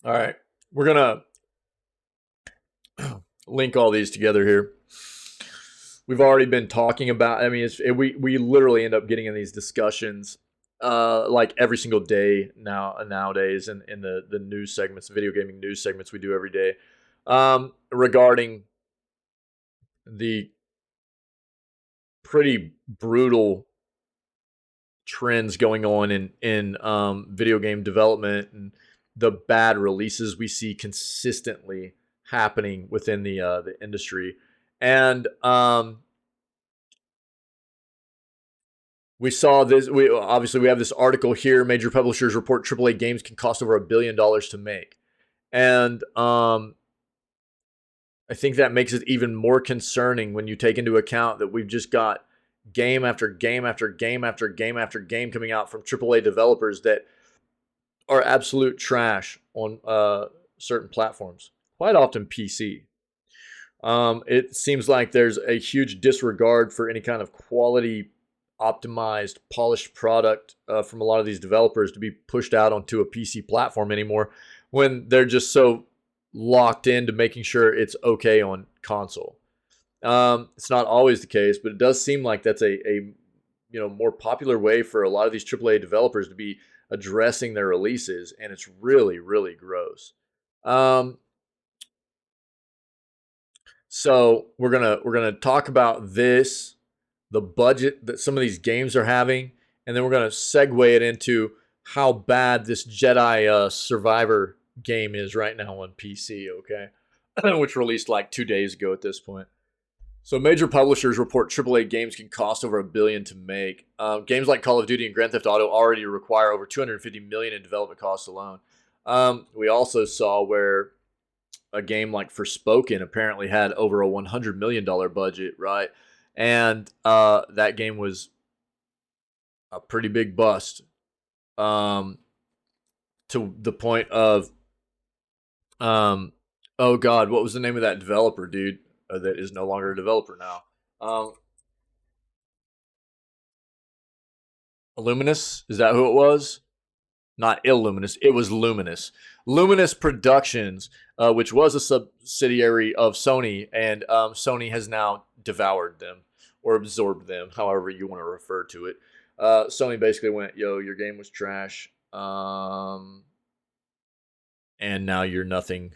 All right. We're going to link all these together here. We've already been talking about, I mean, we literally end up getting in these discussions like every single day nowadays in the news segments, video gaming news segments we do every day regarding the pretty brutal trends going on in video game development and the bad releases we see consistently happening within the industry. And we saw this. We obviously we have this article here. Major publishers report AAA games can cost over $1 billion to make, and I think that makes it even more concerning when you take into account that we've just got game after game after game after game after game coming out from AAA developers that are absolute trash on certain platforms, quite often PC. It seems like there's a huge disregard for any kind of quality, optimized, polished product from a lot of these developers to be pushed out onto a PC platform anymore when they're just so locked into making sure it's okay on console. It's not always the case, but it does seem like that's a more popular way for a lot of these AAA developers to be addressing their releases, and it's really really gross. Um, so we're gonna talk about this, the budget that some of these games are having, and then we're gonna segue it into how bad this Jedi Survivor game is right now on PC. Okay, which released like 2 days ago at this point. So major publishers report AAA games can cost over $1 billion to make. Games like Call of Duty and Grand Theft Auto already require over $250 million in development costs alone. We also saw where a game like Forspoken apparently had over a $100 million budget, right? And that game was a pretty big bust, um, to the point of, oh God, what was the name of that developer, dude? That is no longer a developer now. Um, Luminous, is that who it was? Not Illuminous, it was Luminous. Luminous Productions, which was a subsidiary of Sony, and Sony has now devoured them or absorbed them, however you want to refer to it. Sony basically went, "Yo, your game was trash, and now you're nothing."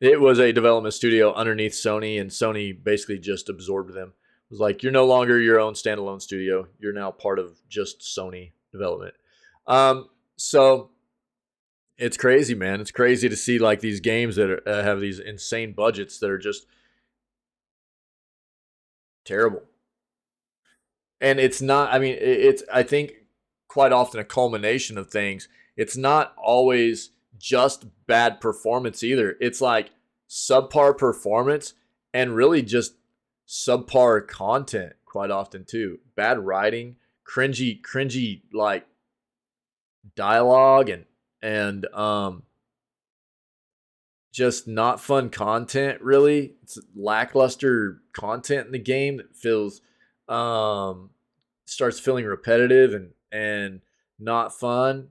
It was a development studio underneath Sony, and Sony basically just absorbed them. It was like, you're no longer your own standalone studio. You're now part of just Sony development. So it's crazy, man. It's crazy to see like these games that have these insane budgets that are just terrible. And it's not. I mean, it's. I think quite often a culmination of things. It's not always just bad performance either. It's like subpar performance and really just subpar content quite often too. Bad writing, cringy like dialogue and just not fun content really. It's lackluster content in the game that feels starts feeling repetitive and not fun.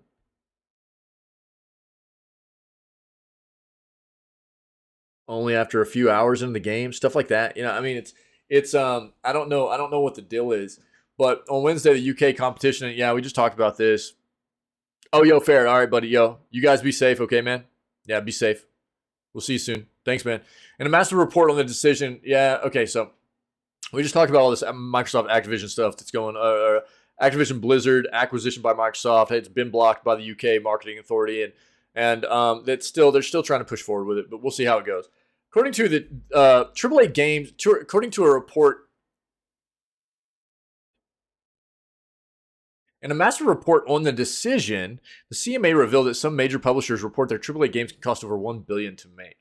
Only after a few hours into the game, stuff like that. I mean, it's I don't know what the deal is, but on Wednesday the UK competition, yeah, we just talked about this. Oh, yo, fair. All right, buddy. Yo, you guys be safe, okay, man? Yeah, be safe. We'll see you soon. Thanks, man. And a massive report on the decision. Yeah, okay, so we just talked about all this Microsoft Activision stuff that's going Activision Blizzard acquisition by Microsoft. It's been blocked by the UK marketing authority, and they're still trying to push forward with it, but we'll see how it goes. According to the AAA games, according to a report in a massive report on the decision, the CMA revealed that some major publishers report their AAA games can cost over $1 billion to make.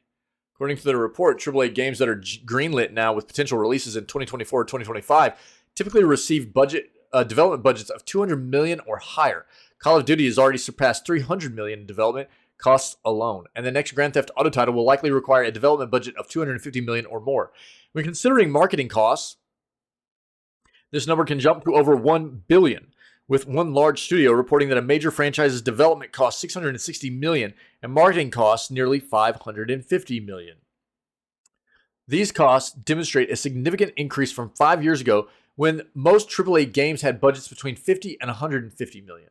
According to the report, AAA games that are greenlit now with potential releases in 2024 or 2025 typically receive development budgets of $200 million or higher. Call of Duty has already surpassed $300 million in development costs alone, and the next Grand Theft Auto title will likely require a development budget of $250 million or more. When considering marketing costs, this number can jump to over $1 billion. with one large studio reporting that a major franchise's development cost $660 million and marketing costs nearly $550 million. These costs demonstrate a significant increase from 5 years ago when most AAA games had budgets between $50 and $150 million.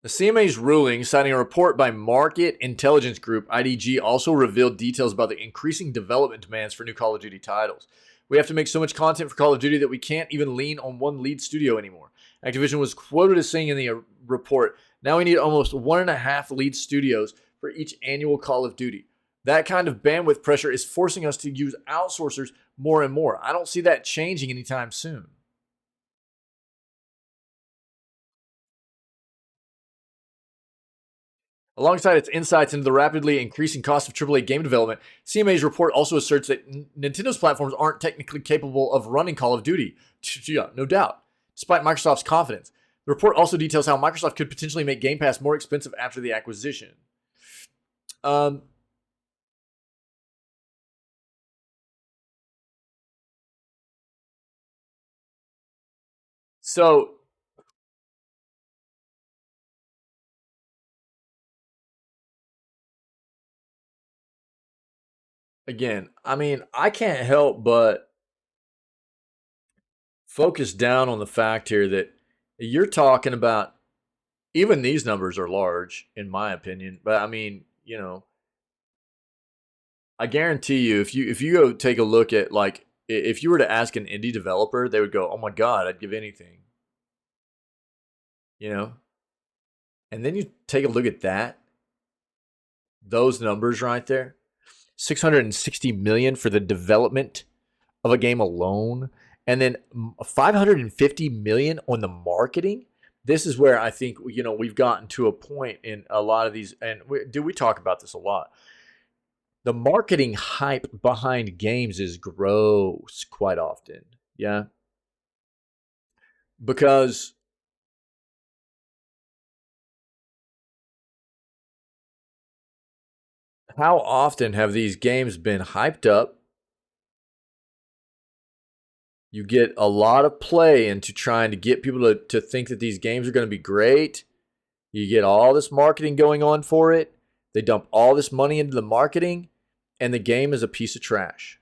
The CMA's ruling, citing a report by Market Intelligence Group, IDG, also revealed details about the increasing development demands for new Call of Duty titles. We have to make so much content for Call of Duty that we can't even lean on one lead studio anymore. Activision was quoted as saying in the report, now we need almost 1.5 lead studios for each annual Call of Duty. That kind of bandwidth pressure is forcing us to use outsourcers more and more. I don't see that changing anytime soon. Alongside its insights into the rapidly increasing cost of AAA game development, CMA's report also asserts that Nintendo's platforms aren't technically capable of running Call of Duty. Yeah, no doubt, despite Microsoft's confidence. The report also details how Microsoft could potentially make Game Pass more expensive after the acquisition. Um, so, again, I mean, I can't help but focus down on the fact here that you're talking about, even these numbers are large, in my opinion. But I mean, I guarantee you, if you go take a look at, like, if you were to ask an indie developer, they would go, "Oh my god, I'd give anything," you know. And then you take a look at those numbers right there, 660 million for the development of a game alone, and then 550 million on the marketing. This is where I think we've gotten to a point in a lot of these, and we talk about this a lot. The marketing hype behind games is gross quite often. Yeah. Because how often have these games been hyped up? You get a lot of play into trying to get people to think that these games are going to be great. You get all this marketing going on for it. They dump all this money into the marketing, and the game is a piece of trash.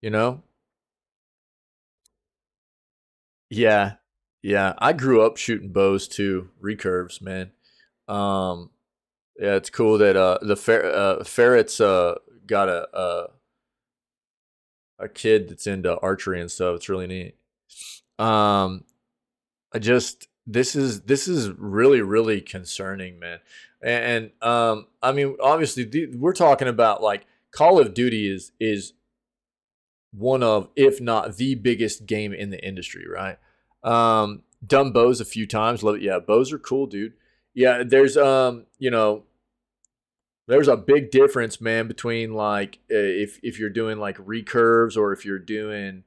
You know? Yeah. Yeah. I grew up shooting bows too, recurves, man. Um, yeah, it's cool that ferret's got a kid that's into archery and stuff. It's really neat. Um, I just this is really really concerning, man. And I mean, obviously, we're talking about, like, Call of Duty is one of, if not the biggest game in the industry, right? Done bows a few times. Love it. Yeah, bows are cool, dude. Yeah, there's a big difference, man, between, like, if you're doing, like, recurves, or if you're doing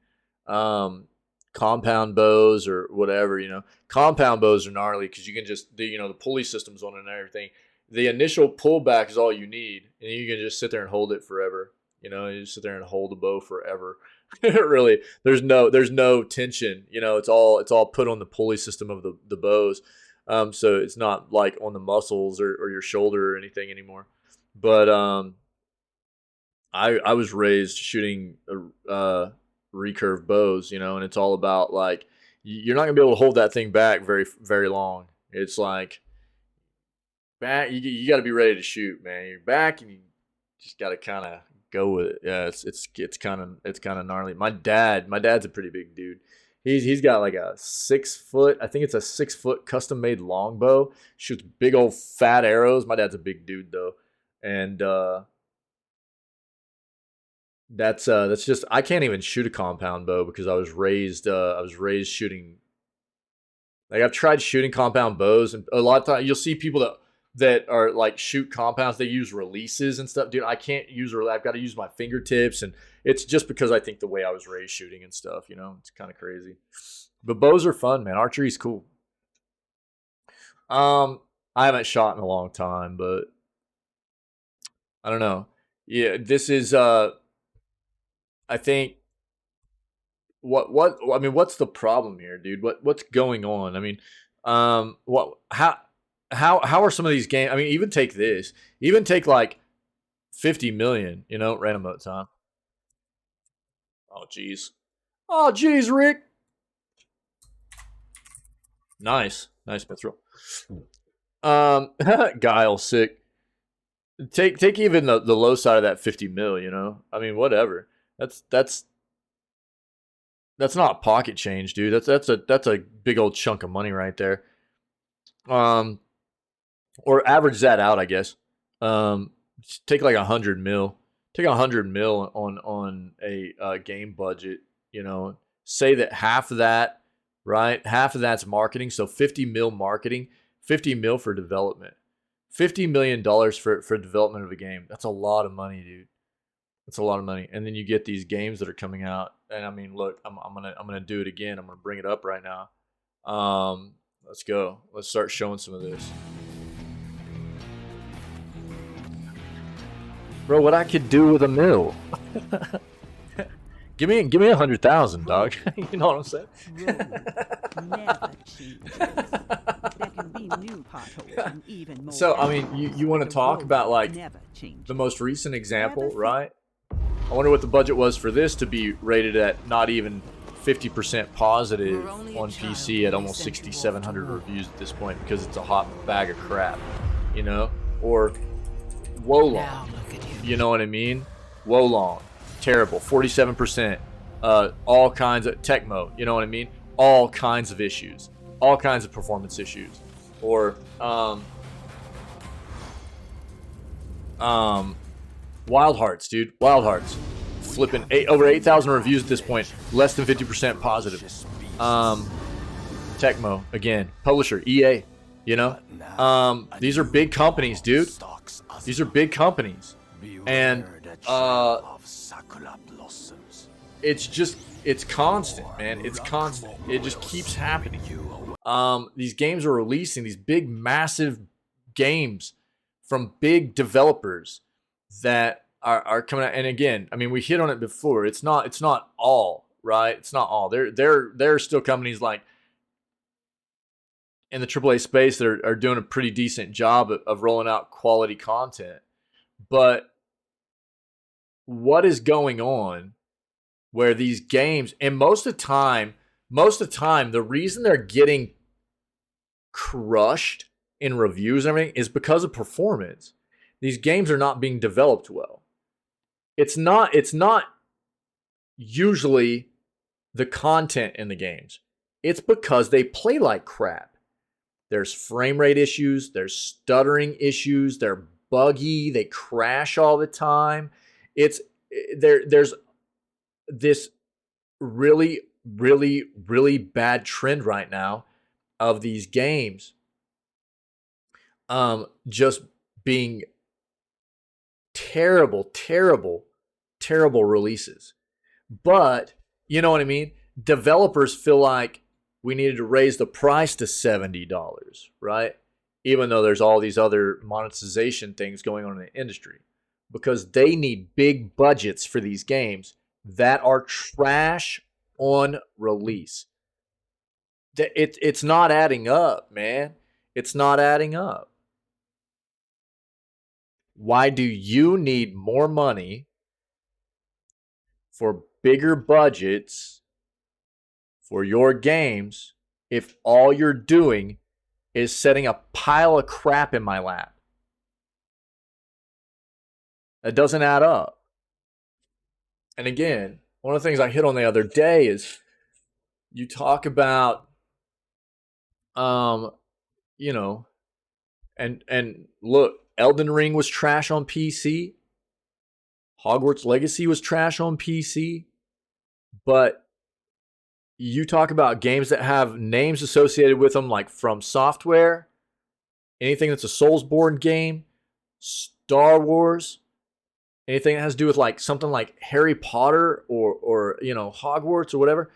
um compound bows or whatever. Compound bows are gnarly because you can just the pulley systems on it and everything. The initial pullback is all you need, and you can just sit there and hold it forever. You just sit there and hold the bow forever. Really, there's no tension. It's all put on the pulley system of the bows. So it's not like on the muscles or your shoulder or anything anymore. But I was raised shooting recurve bows, and it's all about, like, you're not gonna be able to hold that thing back very very long. It's like, back, you got to be ready to shoot, man. You're back, and you just got to kind of go with it. Yeah, it's kind of gnarly. My dad's a pretty big dude. He's got like a 6 foot, I think it's a 6 foot custom made longbow. Shoots big old fat arrows. My dad's a big dude though, and that's just, I can't even shoot a compound bow because I was raised shooting. Like, I've tried shooting compound bows, and a lot of times you'll see people that are, like, shoot compounds. They use releases and stuff, dude. I can't use I've got to use my fingertips, and it's just because I think the way I was raised shooting and stuff. It's kind of crazy. But bows are fun, man. Archery's cool. I haven't shot in a long time, but I don't know. Yeah, this is I think what I mean, what's the problem here, dude? What's going on? I mean, what how are some of these games? I mean, even take this, even take like 50 million, random mode time. Oh jeez. Oh jeez, Rick. Nice. Nice mithril. Guile sick. Take even the low side of that 50 mil, I mean, whatever. That's not pocket change, dude. That's a big old chunk of money right there. Um or average that out, I guess. Take like 100 mil. Take 100 mil on a game budget. Say that half of that, right? Half of that's marketing. So 50 mil marketing, 50 mil for development, $50 million for development of a game. That's a lot of money, dude. That's a lot of money. And then you get these games that are coming out. And I mean, look, I'm gonna do it again. I'm gonna bring it up right now. Let's go. Let's start showing some of this. Bro, what I could do with a mill. give me 100,000, dog. You know what I'm saying? Never changes. There can be new potholes and even more. So I mean, you want to talk about like the most recent example, right? I wonder what the budget was for this to be rated at not even 50% positive on PC at almost 6,700 reviews at this point, because it's a hot bag of crap, or Wolong. You know what I mean? Wolong, terrible, 47%. All kinds of Tecmo, you know what I mean? All kinds of issues, all kinds of performance issues. Or Wild Hearts, dude. Wild Hearts, flipping over 8,000 reviews at this point, less than 50% positive. Tecmo again, publisher EA. These are big companies, dude. These are big companies. And it's constant, man. It's constant. It just keeps happening. These games are releasing, these big, massive games from big developers that are coming out. And again, I mean, we hit on it before. It's not all, right? It's not all. There are still companies like in the AAA space that are doing a pretty decent job of rolling out quality content. But what is going on where these games, and most of the time, the reason they're getting crushed in reviews and everything is because of performance. These games are not being developed well. It's not usually the content in the games. It's because they play like crap. There's frame rate issues, there's stuttering issues, they're buggy, they crash all the time. There's this really, really, really bad trend right now of these games just being terrible releases. But you know what I mean? Developers feel like we needed to raise the price to $70, right? Even though there's all these other monetization things going on in the industry, because they need big budgets for these games that are trash on release. It's not adding up, man. It's not adding up. Why do you need more money for bigger budgets for your games if all you're doing is setting a pile of crap in my lap? That doesn't add up. And again, one of the things I hit on the other day is you talk about, and look, Elden Ring was trash on PC. Hogwarts Legacy was trash on PC. But you talk about games that have names associated with them, like From Software, anything that's a Soulsborne game, Star Wars, anything that has to do with like something like Harry Potter or Hogwarts or whatever,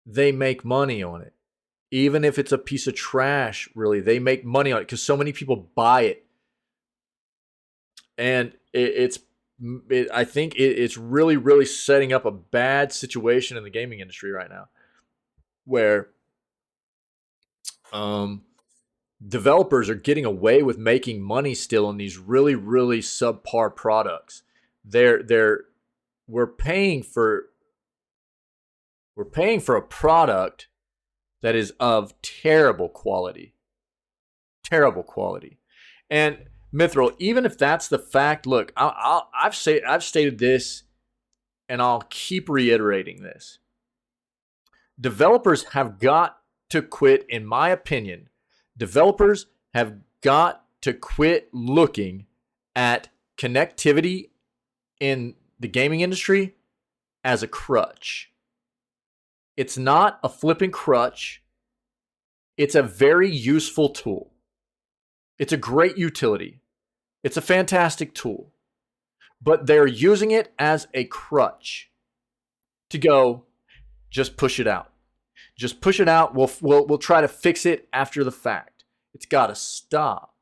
they make money on it. even if it's a piece of trash, really, they make money on it because so many people buy it. And I think it's really, really setting up a bad situation in the gaming industry right now, where developers are getting away with making money still on these really, really subpar products. We're paying for a product that is of terrible quality. Terrible quality. And Mithril, even if that's the fact, look, I've stated this, and I'll keep reiterating this. Developers have got to quit, in my opinion. Developers have got to quit looking at connectivity in the gaming industry as a crutch. It's not a flipping crutch. It's a very useful tool. It's a great utility. It's a fantastic tool. But they're using it as a crutch to go, just push it out. Just push it out. We'll try to fix it after the fact. It's got to stop.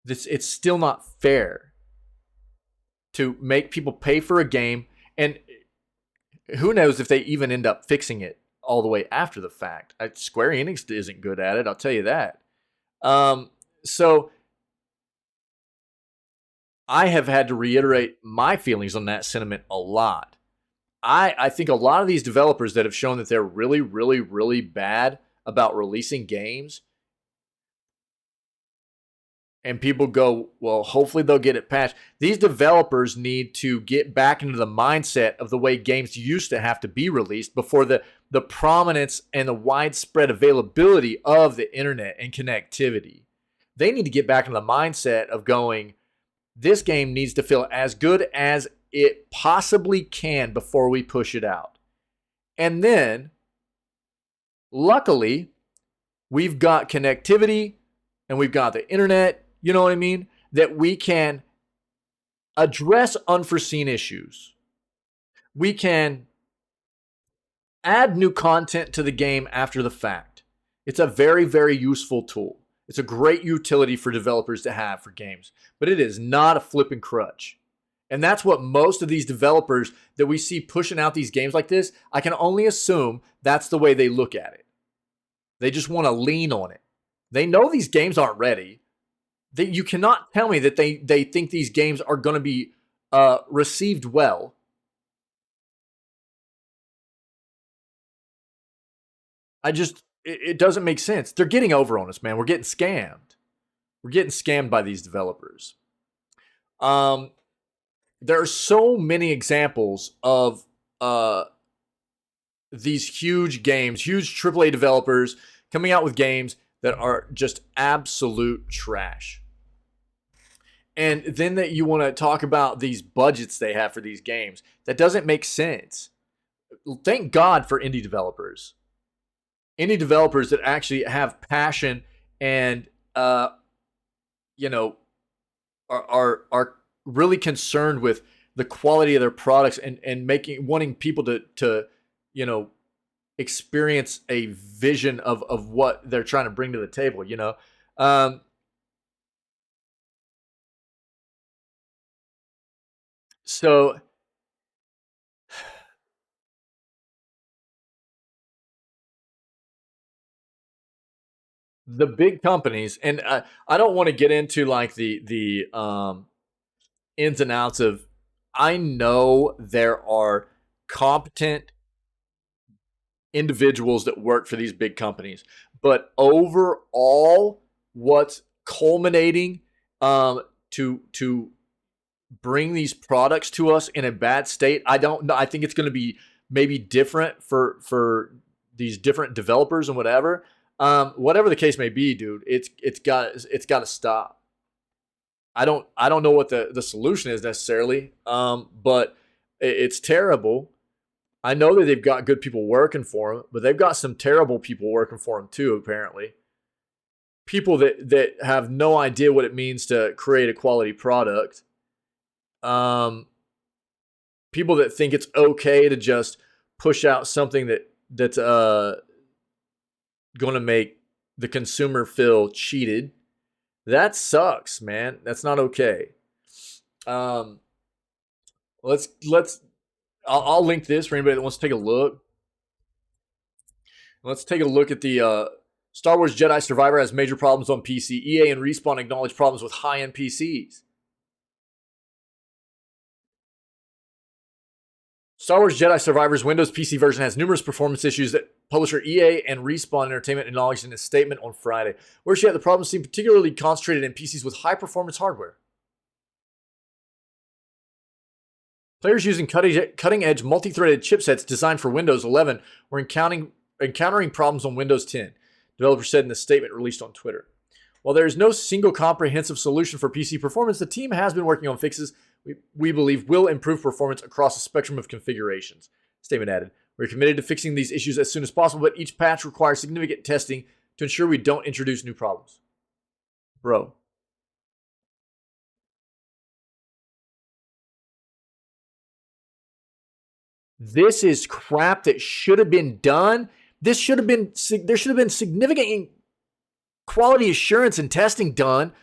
It's still not fair to make people pay for a game, and who knows if they even end up fixing it all the way after the fact. Square Enix isn't good at it, I'll tell you that. So I have had to reiterate my feelings on that sentiment a lot. I think a lot of these developers that have shown that they're really, really, really bad about releasing games, and people go, well, hopefully they'll get it patched. These developers need to get back into the mindset of the way games used to have to be released before the prominence and the widespread availability of the internet and connectivity. They need to get back into the mindset of going, this game needs to feel as good as it possibly can before we push it out. And then, luckily, we've got connectivity and we've got the internet, you know what I mean, that we can address unforeseen issues. We can add new content to the game after the fact. It's a very, very useful tool. It's a great utility for developers to have for games, but it is not a flipping crutch. And that's what most of these developers that we see pushing out these games like this, I can only assume that's the way they look at it. They just want to lean on it. They know these games aren't ready. You cannot tell me that they think these games are going to be received well. It doesn't make sense. They're getting over on us, man. We're getting scammed. We're getting scammed by these developers. There are so many examples of these huge games, huge AAA developers coming out with games that are just absolute trash. And then that you want to talk about these budgets they have for these games. That doesn't make sense. Thank God for indie developers. Indie developers that actually have passion and are really concerned with the quality of their products and wanting people to experience a vision of what they're trying to bring to the table, So the big companies, and I don't want to get into like the ins and outs of, I know there are competent individuals that work for these big companies, but overall, what's culminating to bring these products to us in a bad state, I don't know. I think it's going to be maybe different for these different developers and whatever. Whatever the case may be, dude, it's got to stop. I don't know what the solution is necessarily, but it's terrible. I know that they've got good people working for them, but they've got some terrible people working for them too, apparently. People that have no idea what it means to create a quality product. People that think it's okay to just push out something that's going to make the consumer feel cheated. That sucks, man. That's not okay. I'll link this for anybody that wants to take a look. Let's take a look at the Star Wars Jedi Survivor has major problems on PC. EA and Respawn acknowledge problems with high-end PCs. Star Wars Jedi Survivor's Windows PC version has numerous performance issues that publisher EA and Respawn Entertainment acknowledged in a statement on Friday. Worse yet, the problems seem particularly concentrated in PCs with high-performance hardware. Players using cutting-edge multi-threaded chipsets designed for Windows 11 were encountering problems on Windows 10, developers said in a statement released on Twitter. While there is no single comprehensive solution for PC performance, the team has been working on fixes we believe will improve performance across a spectrum of configurations. Statement added, we're committed to fixing these issues as soon as possible, but each patch requires significant testing to ensure we don't introduce new problems. Bro. This is crap that should have been done. There should have been significant quality assurance and testing done.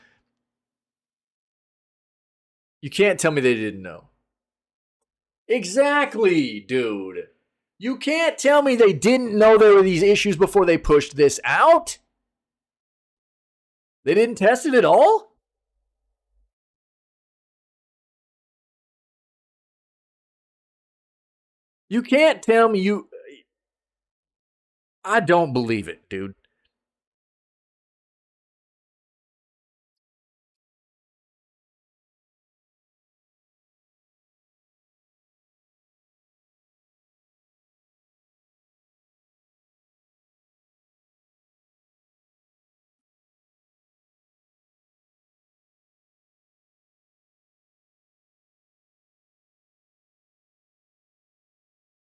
You can't tell me they didn't know. Exactly, dude. You can't tell me they didn't know there were these issues before they pushed this out. They didn't test it at all? You can't tell me you... I don't believe it, dude.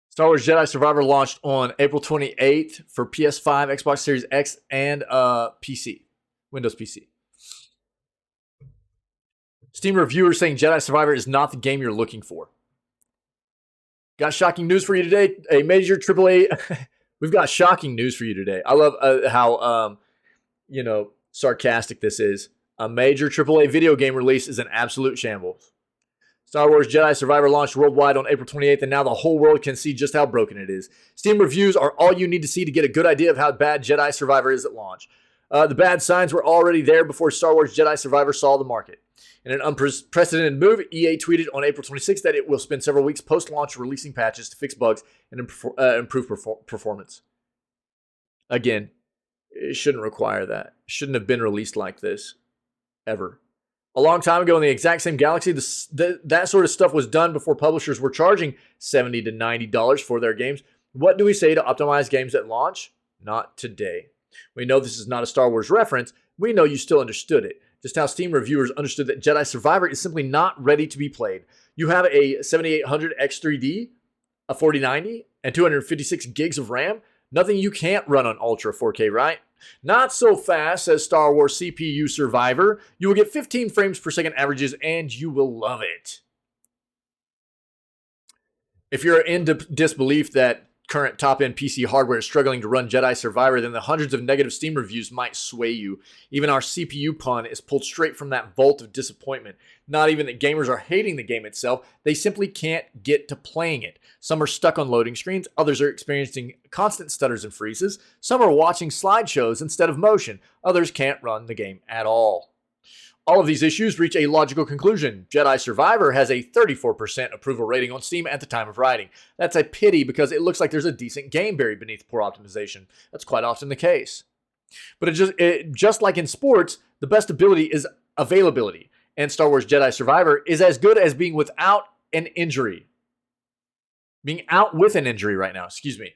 Star Wars Jedi Survivor launched on April 28th for PS5, Xbox Series X, and PC. Windows PC. Steam reviewers saying Jedi Survivor is not the game you're looking for. Got shocking news for you today. A major AAA... We've got shocking news for you today. I love how, sarcastic this is. A major AAA video game release is an absolute shambles. Star Wars Jedi Survivor launched worldwide on April 28th, and now the whole world can see just how broken it is. Steam reviews are all you need to see to get a good idea of how bad Jedi Survivor is at launch. The bad signs were already there before Star Wars Jedi Survivor saw the market. In an unprecedented move, EA tweeted on April 26th that it will spend several weeks post-launch releasing patches to fix bugs and improve performance. Again, it shouldn't require that. It shouldn't have been released like this, ever. A long time ago in the exact same galaxy, that sort of stuff was done before publishers were charging $70 to $90 for their games. What do we say to optimize games at launch? Not today. We know this is not a Star Wars reference. We know you still understood it. Just how Steam reviewers understood that Jedi Survivor is simply not ready to be played. You have a 7800 X3D, a 4090, and 256 gigs of RAM. Nothing you can't run on Ultra 4K, right? Not so fast, says Star Wars CPU Survivor. You will get 15 frames per second averages, and you will love it. If you're in disbelief that current top-end PC hardware is struggling to run Jedi Survivor, then the hundreds of negative Steam reviews might sway you. Even our CPU pun is pulled straight from that vault of disappointment. Not even that gamers are hating the game itself, they simply can't get to playing it. Some are stuck on loading screens, others are experiencing constant stutters and freezes, some are watching slideshows instead of motion, others can't run the game at all. All of these issues reach a logical conclusion. Jedi Survivor has a 34% approval rating on Steam at the time of writing. That's a pity because it looks like there's a decent game buried beneath poor optimization. That's quite often the case. But just like in sports, the best ability is availability. And Star Wars Jedi Survivor is as good as being without an injury. Being out with an injury right now, excuse me.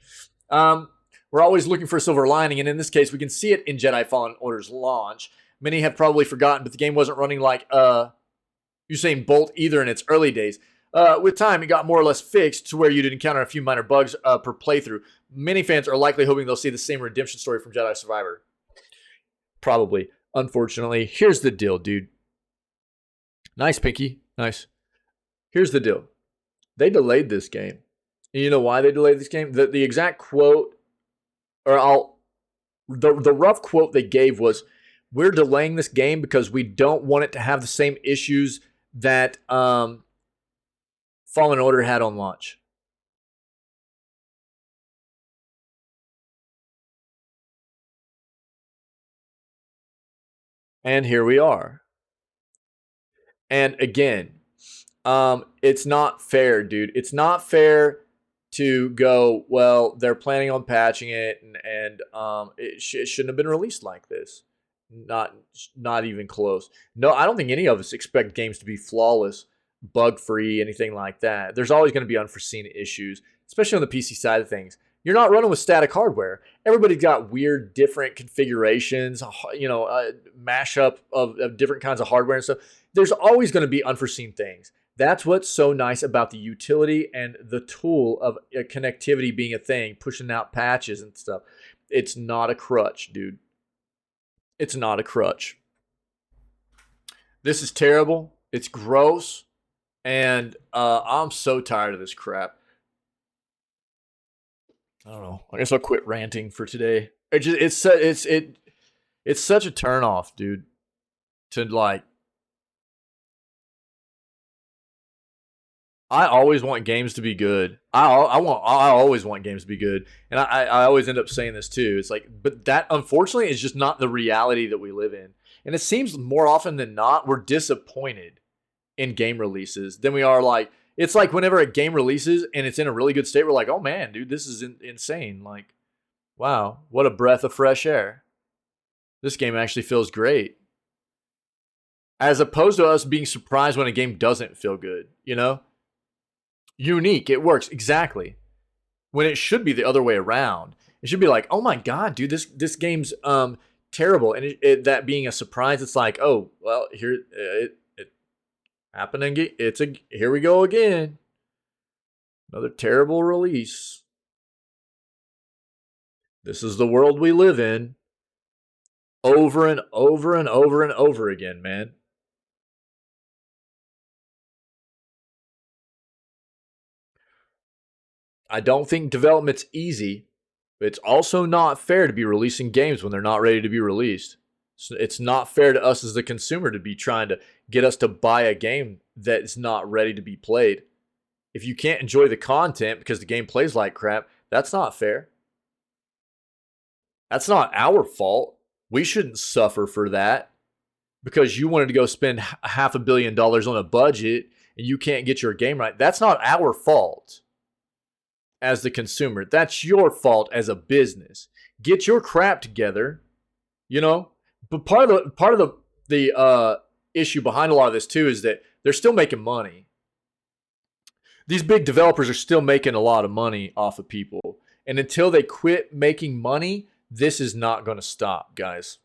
We're always looking for a silver lining, and in this case, we can see it in Jedi Fallen Order's launch. Many have probably forgotten, but the game wasn't running like Usain Bolt either in its early days. With time, it got more or less fixed to where you'd encounter a few minor bugs per playthrough. Many fans are likely hoping they'll see the same redemption story from Jedi Survivor. Probably. Unfortunately. Here's the deal, dude. Nice, Pinky. Nice. Here's the deal. They delayed this game. And you know why they delayed this game? The exact quote, or the rough quote they gave was, "We're delaying this game because we don't want it to have the same issues that Fallen Order had on launch." And here we are. And again, it's not fair, dude. It's not fair to go, well, they're planning on patching it, and it shouldn't have been released like this. Not even close. No, I don't think any of us expect games to be flawless, bug free, anything like that. There's always going to be unforeseen issues, especially on the PC side of things. You're not running with static hardware. Everybody's got weird, different configurations, mashup of different kinds of hardware and stuff. There's always going to be unforeseen things. That's what's so nice about the utility and the tool of connectivity being a thing, pushing out patches and stuff. It's not a crutch, dude. It's not a crutch. This is terrible. It's gross. And I'm so tired of this crap. I don't know. I guess I'll quit ranting for today. It's such a turnoff, dude. To like, I always want games to be good. I always want games to be good, and I always end up saying this too. It's like, but that unfortunately is just not the reality that we live in. And it seems more often than not we're disappointed in game releases than we are like. It's like whenever a game releases and it's in a really good state, we're like, oh man, dude, this is insane. Like, wow, what a breath of fresh air. This game actually feels great. As opposed to us being surprised when a game doesn't feel good, you know? Unique, it works, exactly. When it should be the other way around. It should be like, oh my god, dude, this game's terrible. And that being a surprise, it's like, oh, well, here it happened again. Here we go again. Another terrible release. This is the world we live in. Over and over and over and over again, man. I don't think development's easy, but it's also not fair to be releasing games when they're not ready to be released. It's not fair to us as the consumer to be trying to get us to buy a game that's not ready to be played. If you can't enjoy the content because the game plays like crap, that's not fair. That's not our fault. We shouldn't suffer for that because you wanted to go spend $500 million on a budget and you can't get your game right. That's not our fault as the consumer. That's your fault as a business. Get your crap together, you know? But part of the issue behind a lot of this too is that they're still making money. These big developers are still making a lot of money off of people. And until they quit making money, this is not going to stop, guys.